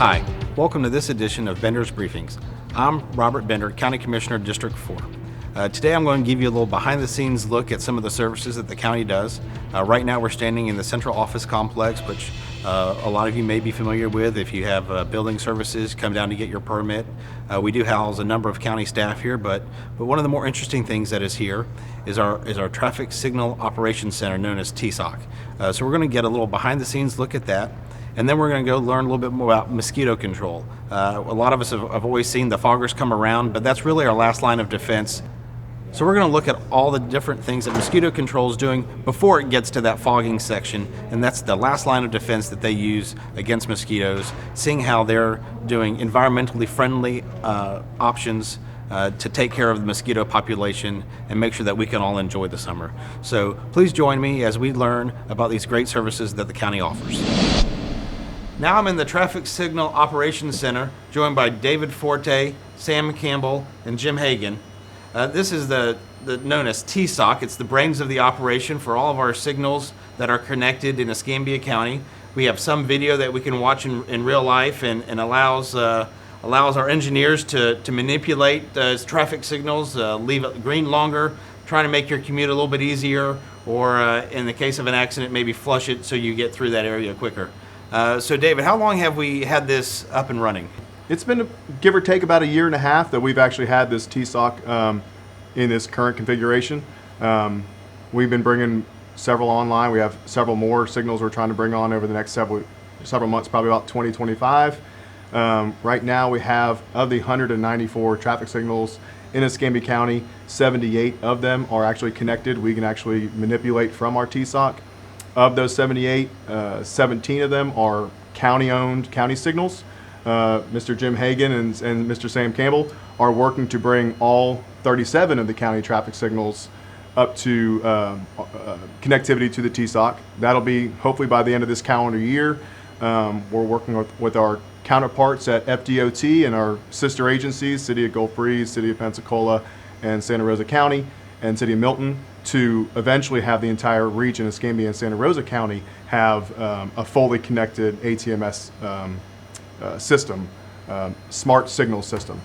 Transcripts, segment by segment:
Hi, welcome to this edition of Bender's Briefings. I'm Robert Bender, County Commissioner, District 4. Today I'm going to give you a little behind-the-scenes look at some of the services that the county does. Right now we're standing in the central office complex, which a lot of you may be familiar with if you have building services, come down to get your permit. We do house a number of county staff here, but one of the more interesting things that is here is our Traffic Signal Operations Center, known as TSOC. So we're going to get a little behind-the-scenes look at that. And then we're going to go learn a little bit more about mosquito control. A lot of us have always seen the foggers come around, but that's really our last line of defense. So we're going to look at all the different things that mosquito control is doing before it gets to that fogging section, and that's the last line of defense that they use against mosquitoes, seeing how they're doing environmentally friendly options to take care of the mosquito population and make sure that we can all enjoy the summer. So please join me as we learn about these great services that the county offers. Now I'm in the Traffic Signal Operations Center, joined by David Forte, Sam Campbell, and Jim Hagan. This is the known as TSOC. It's the brains of the operation for all of our signals that are connected in Escambia County. We have some video that we can watch in real life and allows our engineers to manipulate traffic signals, leave it green longer, trying to make your commute a little bit easier, or in the case of an accident, maybe flush it so you get through that area quicker. So David, how long have we had this up and running? It's been, give or take, about a year and a half that we've actually had this TSOC in this current configuration. We've been bringing several online. We have several more signals we're trying to bring on over the next several months, probably about 2025. Right now we have, of the 194 traffic signals in Escambia County, 78 of them are actually connected. We can actually manipulate from our TSOC. Of those 78, 17 of them are county-owned county signals. Mr. Jim Hagan and Mr. Sam Campbell are working to bring all 37 of the county traffic signals up to connectivity to the TSOC. That'll be hopefully by the end of this calendar year. We're working with our counterparts at FDOT and our sister agencies, City of Gulf Breeze, City of Pensacola, and Santa Rosa County, and City of Milton, to eventually have the entire region, Escambia and Santa Rosa County, have a fully connected ATMS system, smart signal system.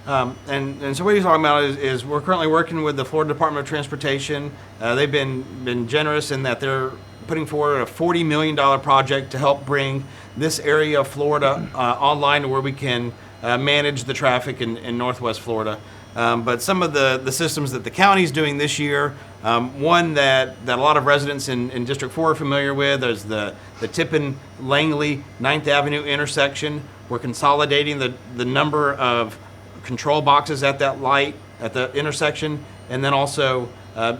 And so what he's talking about is we're currently working with the Florida Department of Transportation. They've been generous in that they're putting forward a $40 million project to help bring this area of Florida online to where we can manage the traffic in Northwest Florida. But some of the systems that the county's doing this year, one that a lot of residents in District 4 are familiar with is the Tippin-Langley 9th Avenue intersection. We're consolidating the number of control boxes at that light, at the intersection, and then also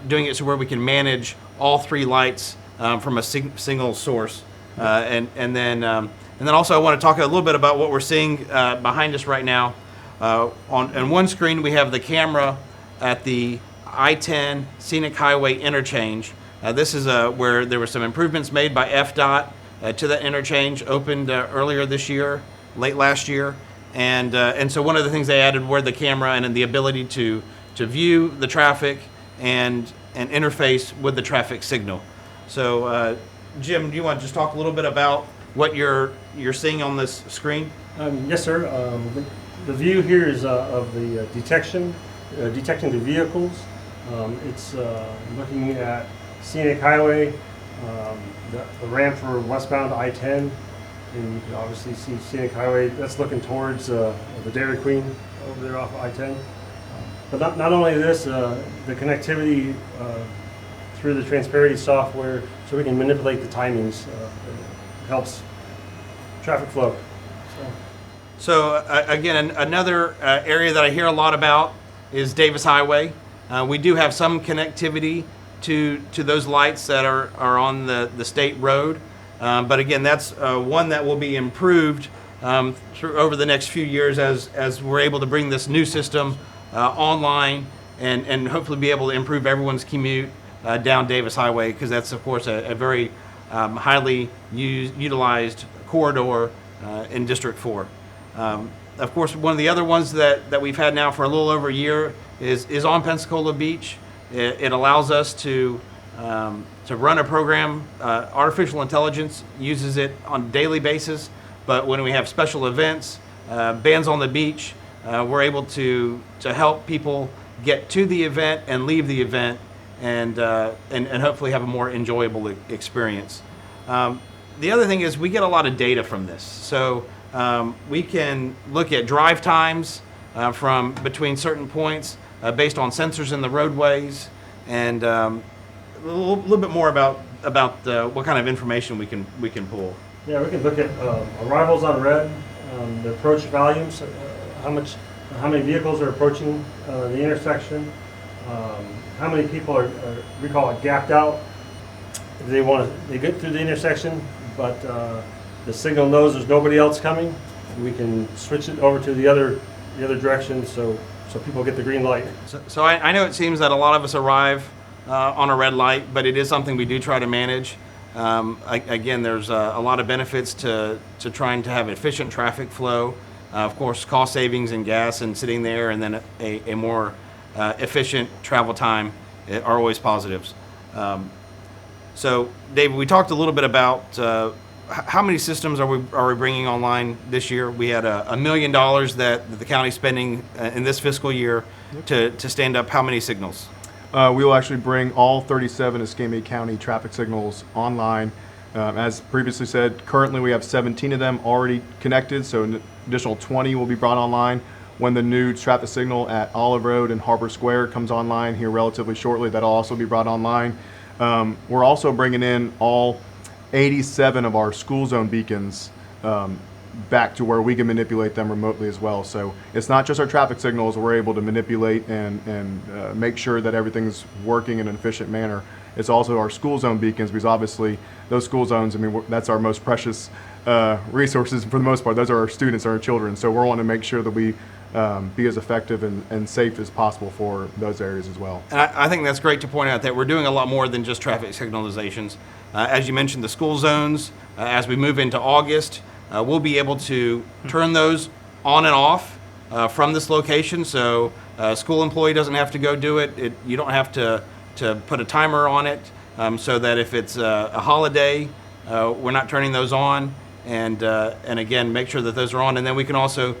doing it so where we can manage all three lights from a single source. And then also I want to talk a little bit about what we're seeing behind us right now. On one screen we have the camera at the I-10 Scenic Highway interchange. This is where there were some improvements made by FDOT to that interchange, opened earlier this year, late last year. And so one of the things they added were the camera and the ability to view the traffic and interface with the traffic signal. So Jim, do you want to just talk a little bit about what you're seeing on this screen? Yes, sir. The view here is of the detecting the vehicles. It's looking at Scenic Highway, the ramp for westbound I-10, and you can obviously see Scenic Highway. That's looking towards the Dairy Queen over there off I-10. But not only this, the connectivity through the Transparity software, so we can manipulate the timings. Helps traffic flow. So again, another area that I hear a lot about is Davis Highway. We do have some connectivity to those lights that are on the state road. But again, that's one that will be improved over the next few years as we're able to bring this new system online and hopefully be able to improve everyone's commute down Davis Highway, because that's of course a very highly utilized corridor in District 4. Of course, one of the other ones that we've had now for a little over a year is on Pensacola Beach. It allows us to run a program. Artificial intelligence uses it on a daily basis but when we have special events, bands on the beach, we're able to help people get to the event and leave the event, and hopefully have a more enjoyable experience. The other thing is we get a lot of data from this, so we can look at drive times from between certain points based on sensors in the roadways, and a little bit more about what kind of information we can pull. Yeah, we can look at arrivals on red, the approach volumes, how many vehicles are approaching the intersection, how many people are we call it gapped out. If they get through the intersection, but the signal knows there's nobody else coming, we can switch it over to the other direction, so people get the green light. So I know it seems that a lot of us arrive on a red light, but it is something we do try to manage. Again, there's a lot of benefits to trying to have efficient traffic flow. Of course, cost savings in gas and sitting there, and then a more efficient travel time are always positives. So, David, we talked a little bit about how many systems are we bringing online this year. We had $1 million that the county's spending in this fiscal year to stand up how many signals? We will actually bring all 37 Escambia County traffic signals online. As previously said, currently we have 17 of them already connected, so an additional 20 will be brought online. When the new traffic signal at Olive Road and Harbor Square comes online here relatively shortly, that'll also be brought online. We're also bringing in all 87 of our school zone beacons back to where we can manipulate them remotely as well. So it's not just our traffic signals we're able to manipulate and make sure that everything's working in an efficient manner. It's also our school zone beacons, because obviously those school zones, I mean, that's our most precious resources for the most part. Those are our students, our children. So we're wanting to make sure that we be as effective and safe as possible for those areas as well. And I think that's great to point out that we're doing a lot more than just traffic signalizations. As you mentioned, the school zones, as we move into August, we'll be able to turn those on and off from this location. So a school employee doesn't have to go do it. You don't have to put a timer on it, so that if it's a holiday, we're not turning those on. And again, make sure that those are on. And then we can also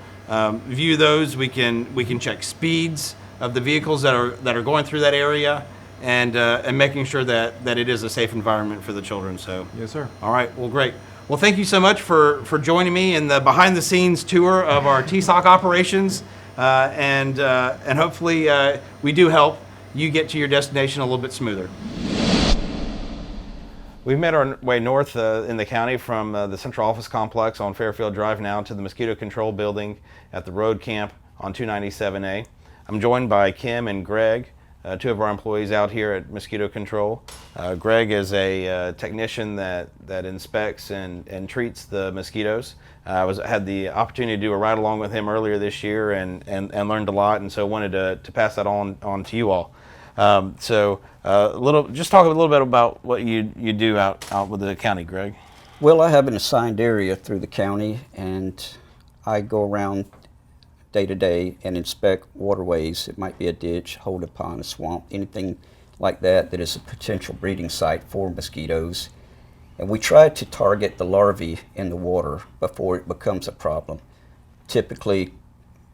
view those. We can check speeds of the vehicles that are going through that area, and making sure that it is a safe environment for the children. So Yes, sir. all right, well, great. Well, thank you so much for joining me in the behind-the-scenes tour of our TSOC operations, and hopefully we do help you get to your destination a little bit smoother. We've made our way north in the county from the central office complex on Fairfield Drive now to the mosquito control building at the road camp on 297A. I'm joined by Kim and Greg, two of our employees out here at Mosquito Control. Greg is a technician that inspects and treats the mosquitoes. I had the opportunity to do a ride along with him earlier this year and learned a lot, and so wanted to pass that on to you all. Just talk a little bit about what you do out with the county, Greg. Well, I have an assigned area through the county, and I go around day to day and inspect waterways. It might be a ditch, hold a pond, a swamp, anything like that is a potential breeding site for mosquitoes. And we try to target the larvae in the water before it becomes a problem. Typically,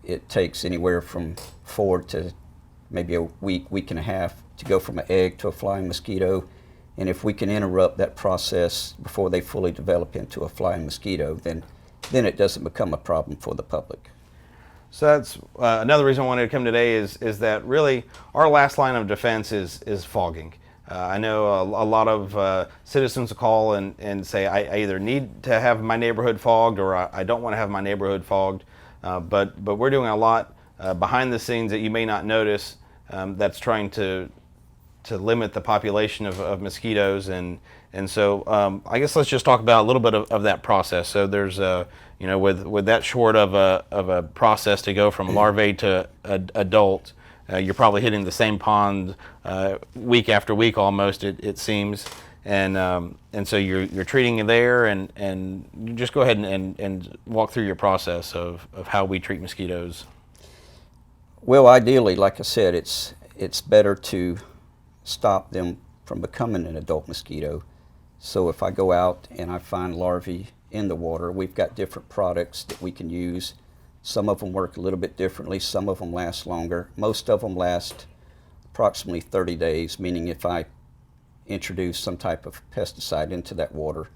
it takes anywhere from 4 to maybe a week and a half to go from an egg to a flying mosquito. And if we can interrupt that process before they fully develop into a flying mosquito, then it doesn't become a problem for the public. So that's another reason I wanted to come today is that really our last line of defense is fogging. I know a lot of citizens will call and say, I either need to have my neighborhood fogged or I don't want to have my neighborhood fogged. But we're doing a lot behind the scenes that you may not notice that's trying to limit the population of mosquitoes. And so I guess let's just talk about a little bit of that process. So there's with that short of a process to go from larvae to adult, you're probably hitting the same pond week after week almost, it seems, and so you're treating it there, and you just go ahead and walk through your process of how we treat mosquitoes. Well, ideally, like I said, it's better to stop them from becoming an adult mosquito. So if I go out and I find larvae in the water. We've got different products that we can use. Some of them work a little bit differently. Some of them last longer. Most of them last approximately 30 days, meaning if I introduce some type of pesticide into that water,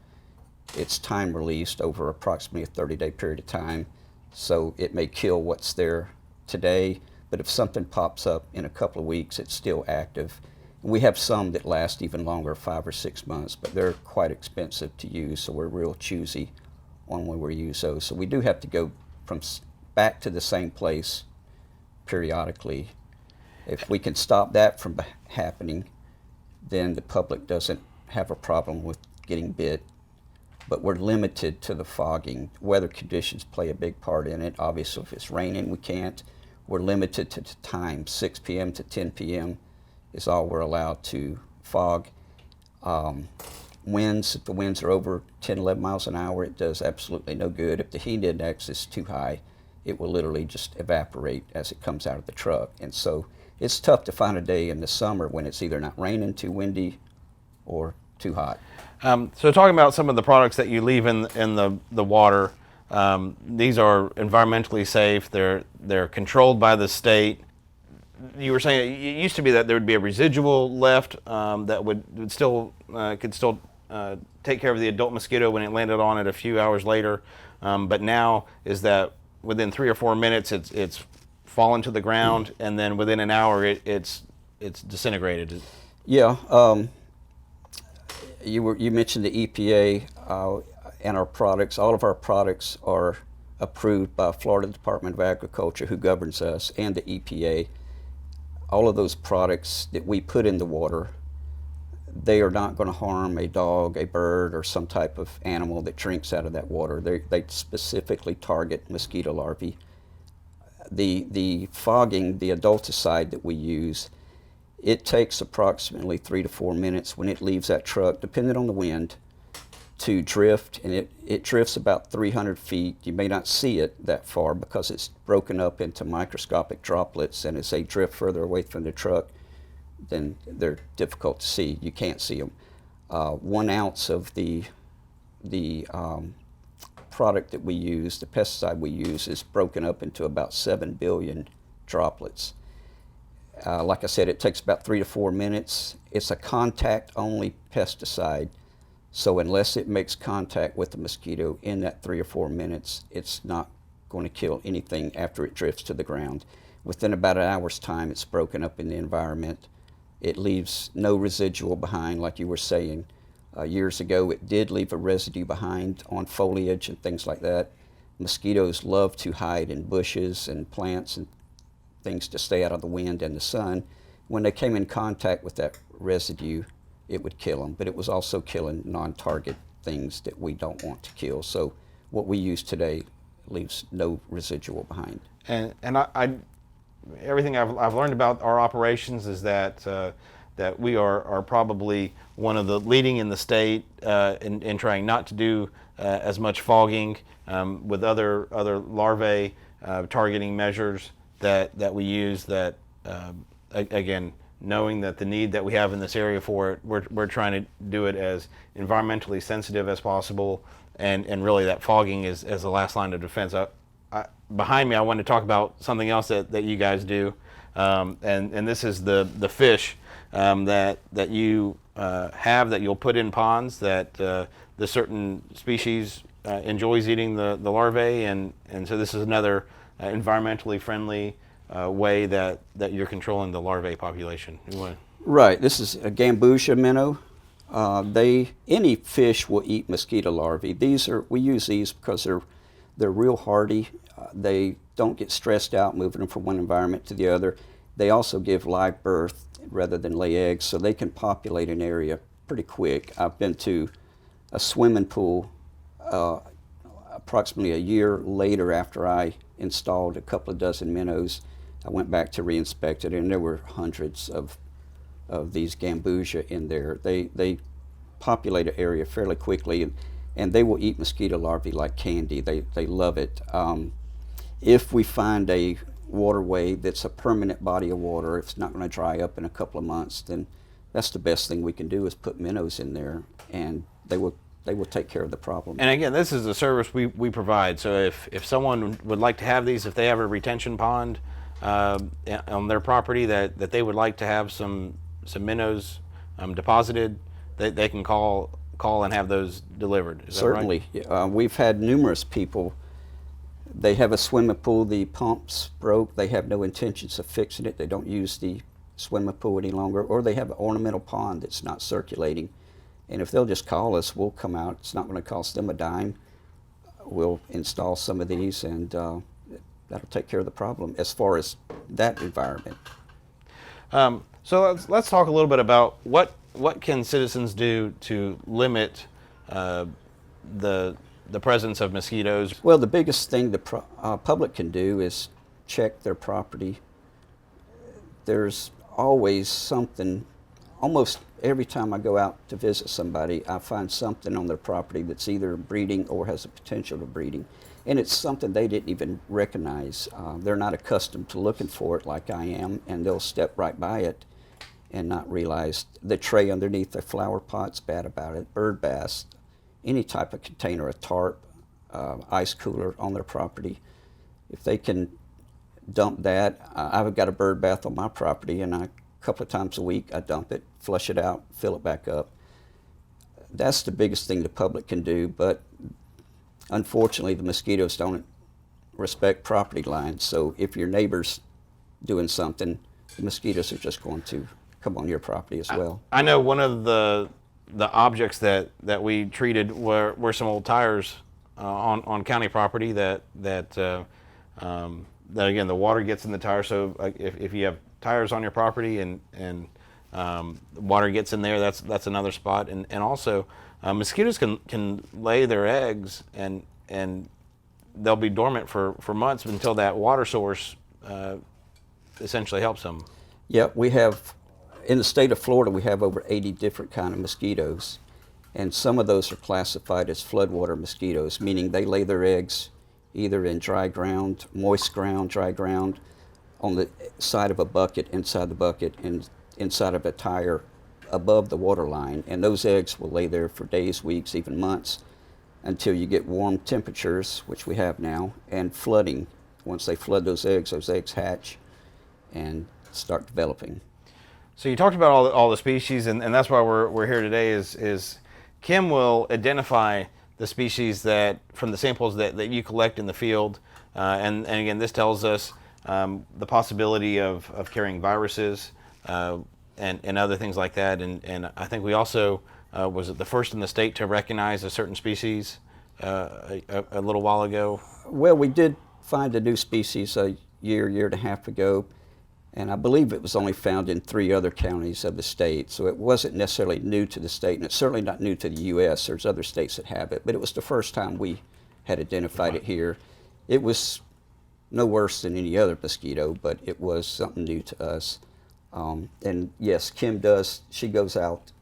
it's time released over approximately a 30-day period of time. So it may kill what's there today, but if something pops up in a couple of weeks, it's still active. We have some that last even longer, 5 or 6 months, but they're quite expensive to use, so we're real choosy on when we use those. So we do have to go back to the same place periodically. If we can stop that from happening, then the public doesn't have a problem with getting bit. But we're limited to the fogging. Weather conditions play a big part in it. Obviously, if it's raining, we can't. We're limited to time. 6 p.m. to 10 p.m. is all we're allowed to fog. Winds, if the winds are over 10, 11 miles an hour, it does absolutely no good. If the heat index is too high, it will literally just evaporate as it comes out of the truck. And so it's tough to find a day in the summer when it's either not raining, too windy, or too hot. So talking about some of the products that you leave in the water, these are environmentally safe. They're controlled by the state. You were saying it used to be that there would be a residual left that would still could still take care of the adult mosquito when it landed on it a few hours later. But now is that within 3 or 4 minutes it's fallen to the ground, and then within an hour it's disintegrated. Yeah. You mentioned the EPA and our products. All of our products are approved by Florida Department of Agriculture, who governs us, and the EPA. All of those products that we put in the water, they are not going to harm a dog, a bird, or some type of animal that drinks out of that water. They specifically target mosquito larvae. The fogging, the adulticide that we use, it takes approximately 3 to 4 minutes when it leaves that truck, depending on the wind, to drift, and it drifts about 300 feet. You may not see it that far because it's broken up into microscopic droplets, and as they drift further away from the truck, then they're difficult to see. You can't see them. 1 ounce of the product that we use, the pesticide we use, is broken up into about 7 billion droplets. Like I said, it takes about 3 to 4 minutes. It's a contact-only pesticide, so unless it makes contact with the mosquito in that 3 or 4 minutes, it's not going to kill anything after it drifts to the ground. Within about an hour's time, it's broken up in the environment. It leaves no residual behind, like you were saying. Years ago, it did leave a residue behind on foliage and things like that. Mosquitoes love to hide in bushes and plants and things to stay out of the wind and the sun. When they came in contact with that residue, it would kill them, but it was also killing non-target things that we don't want to kill. So what we use today leaves no residual behind. And I everything I've learned about our operations is that that we are probably one of the leading in the state in trying not to do as much fogging with other larvae targeting measures that we use. That again, knowing that the need that we have in this area for it, we're trying to do it as environmentally sensitive as possible, and really that fogging is as the last line of defense. Behind me, I want to talk about something else that you guys do, and this is the fish that you have that you'll put in ponds that the certain species enjoys eating the larvae, and so this is another environmentally friendly way that you're controlling the larvae population. Right. This is a Gambusia minnow. Any fish will eat mosquito larvae. We use these because they're real hardy. They don't get stressed out moving them from one environment to the other. They also give live birth rather than lay eggs, so they can populate an area pretty quick. I've been to a swimming pool approximately a year later after I installed a couple of dozen minnows. I went back to reinspect it, and there were hundreds of these Gambusia in there. They populate an area fairly quickly, and they will eat mosquito larvae like candy. They love it. If we find a waterway that's a permanent body of water, it's not going to dry up in a couple of months, then that's the best thing we can do is put minnows in there, and they will they will take care of the problem. And again, this is a service we provide. So if someone would like to have these, if they have a retention pond on their property that they would like to have some minnows deposited, they can call and have those delivered. Is that right? Certainly. We've had numerous people, they have a swimming pool, the pumps broke, they have no intentions of fixing it, they don't use the swimming pool any longer, or they have an ornamental pond that's not circulating. And if they'll just call us, we'll come out. It's not going to cost them a dime. We'll install some of these, and that'll take care of the problem as far as that environment. So let's talk a little bit about what can citizens do to limit the presence of mosquitoes. Well, the biggest thing the public can do is check their property. There's always something, almost every time I go out to visit somebody, I find something on their property that's either breeding or has a potential of breeding. And it's something they didn't even recognize. They're not accustomed to looking for it like I am, and they'll step right by it and not realize the tray underneath the flower pot's bad about it, bird bath, any type of container, a tarp, ice cooler on their property. If they can dump that, I've got a bird bath on my property, and a couple of times a week I dump it, flush it out, fill it back up. That's the biggest thing the public can do, but unfortunately the mosquitoes don't respect property lines, so if your neighbor's doing something, the mosquitoes are just going to come on your property as well. I know one of the objects that we treated were some old tires on county property that again, the water gets in the tire. So if you have tires on your property and water gets in there, that's another spot. And also mosquitoes can lay their eggs and they'll be dormant for months until that water source essentially helps them. Yeah, we have, in the state of Florida, we have over 80 different kind of mosquitoes, and some of those are classified as floodwater mosquitoes, meaning they lay their eggs either in dry ground, moist ground, dry ground, on the side of a bucket, inside the bucket, and inside of a tire above the water line, and those eggs will lay there for days, weeks, even months, until you get warm temperatures, which we have now, and flooding. Once they flood those eggs hatch and start developing. So you talked about all the species, and that's why we're here today. Is Kim will identify the species that from the samples that you collect in the field, and again, this tells us the possibility of carrying viruses and other things like that. And I think we also was it the first in the state to recognize a certain species a little while ago. Well, we did find a new species a year and a half ago, and I believe it was only found in 3 other counties of the state, so it wasn't necessarily new to the state, and it's certainly not new to the U.S. There's other states that have it, but it was the first time we had identified it here. It was no worse than any other mosquito, but it was something new to us. And yes, Kim does, she goes out,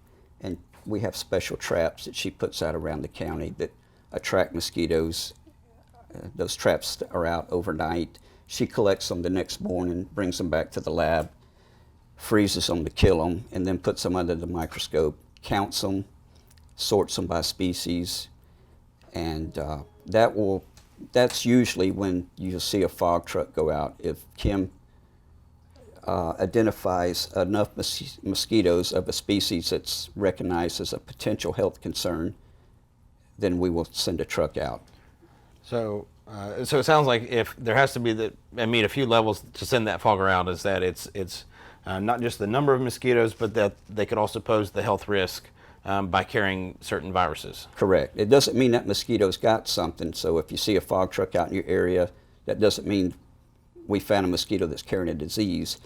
and we have special traps that she puts out around the county that attract mosquitoes. Those traps are out overnight. She collects them the next morning, brings them back to the lab, freezes them to kill them, and then puts them under the microscope, counts them, sorts them by species, and that's usually when you see a fog truck go out. If Kim identifies enough mosquitoes of a species that's recognized as a potential health concern, then we will send a truck out. So it sounds like if there has to be a few levels to send that fogger out, is that it's not just the number of mosquitoes, but that they could also pose the health risk by carrying certain viruses. Correct. It doesn't mean that mosquito's got something. So if you see a fog truck out in your area, that doesn't mean we found a mosquito that's carrying a disease.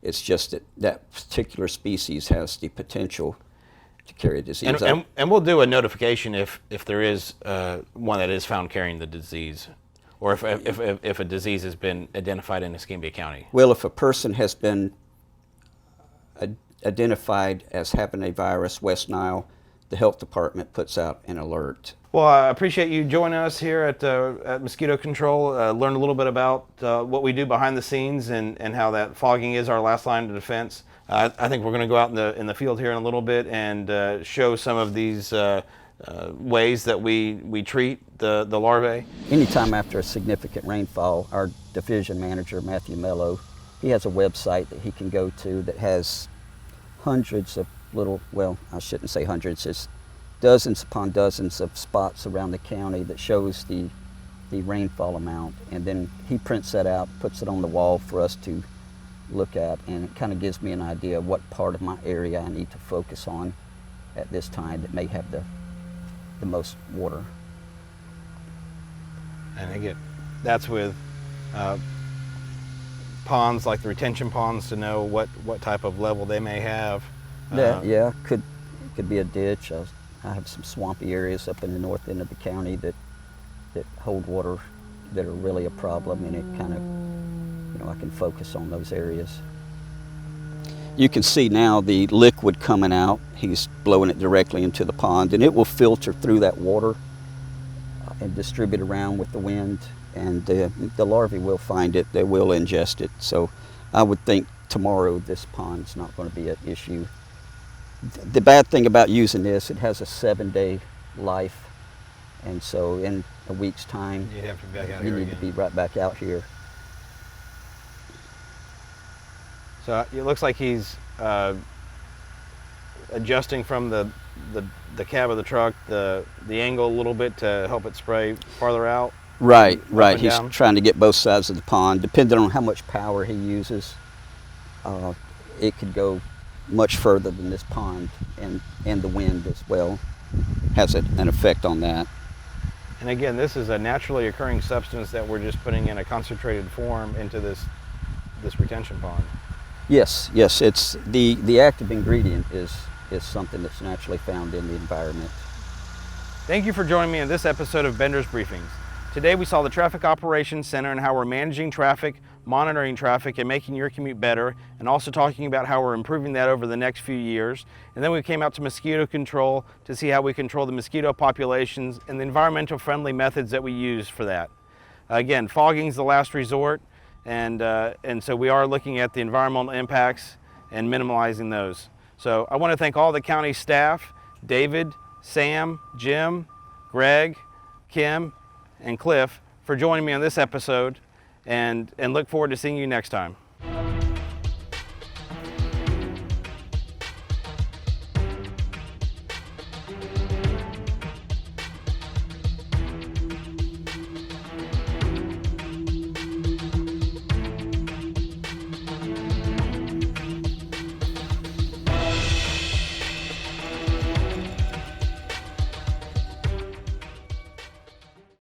It's just that particular species has the potential to carry a disease. And we'll do a notification if there is one that is found carrying the disease, or if a disease has been identified in Escambia County. Well, if a person has been identified as having a virus, West Nile, the health department puts out an alert. Well, I appreciate you joining us here at Mosquito Control. Learn a little bit about what we do behind the scenes and how that fogging is our last line of defense. I think we're going to go out in the field here in a little bit and show some of these ways that we treat the larvae? Anytime after a significant rainfall, our division manager, Matthew Mello, he has a website that he can go to that has hundreds of little, well, I shouldn't say hundreds, it's dozens upon dozens of spots around the county that shows the rainfall amount. And then he prints that out, puts it on the wall for us to look at, and it kind of gives me an idea of what part of my area I need to focus on at this time that may have the most water. And again, that's with ponds like the retention ponds to know what type of level they may have. Yeah, could be a ditch. I have some swampy areas up in the north end of the county that hold water that are really a problem, and it kind of, I can focus on those areas. You can see now the liquid coming out. He's blowing it directly into the pond, and it will filter through that water and distribute around with the wind, and the larvae will find it. They will ingest it. So I would think tomorrow this pond's not going to be an issue. The bad thing about using this, it has a 7-day life, and so in a week's time, You'd have to be back out you here need again. to be right back out here. So it looks like he's adjusting from the cab of the truck, the angle a little bit to help it spray farther out. Right. and He's down? trying to get both sides of the pond. Depending on how much power he uses, it could go much further than this pond, and the wind as well has an effect on that. And again, this is a naturally occurring substance that we're just putting in a concentrated form into this retention pond. Yes, it's the active ingredient is something that's naturally found in the environment. Thank you for joining me in this episode of Bender's Briefings. Today we saw the Traffic Operations Center and how we're managing traffic, monitoring traffic, and making your commute better, and also talking about how we're improving that over the next few years. And then we came out to mosquito control to see how we control the mosquito populations and the environmental friendly methods that we use for that. Again, fogging's the last resort, and so we are looking at the environmental impacts and minimizing those. So I want to thank all the county staff, David, Sam, Jim, Greg, Kim, and Cliff, for joining me on this episode, and look forward to seeing you next time.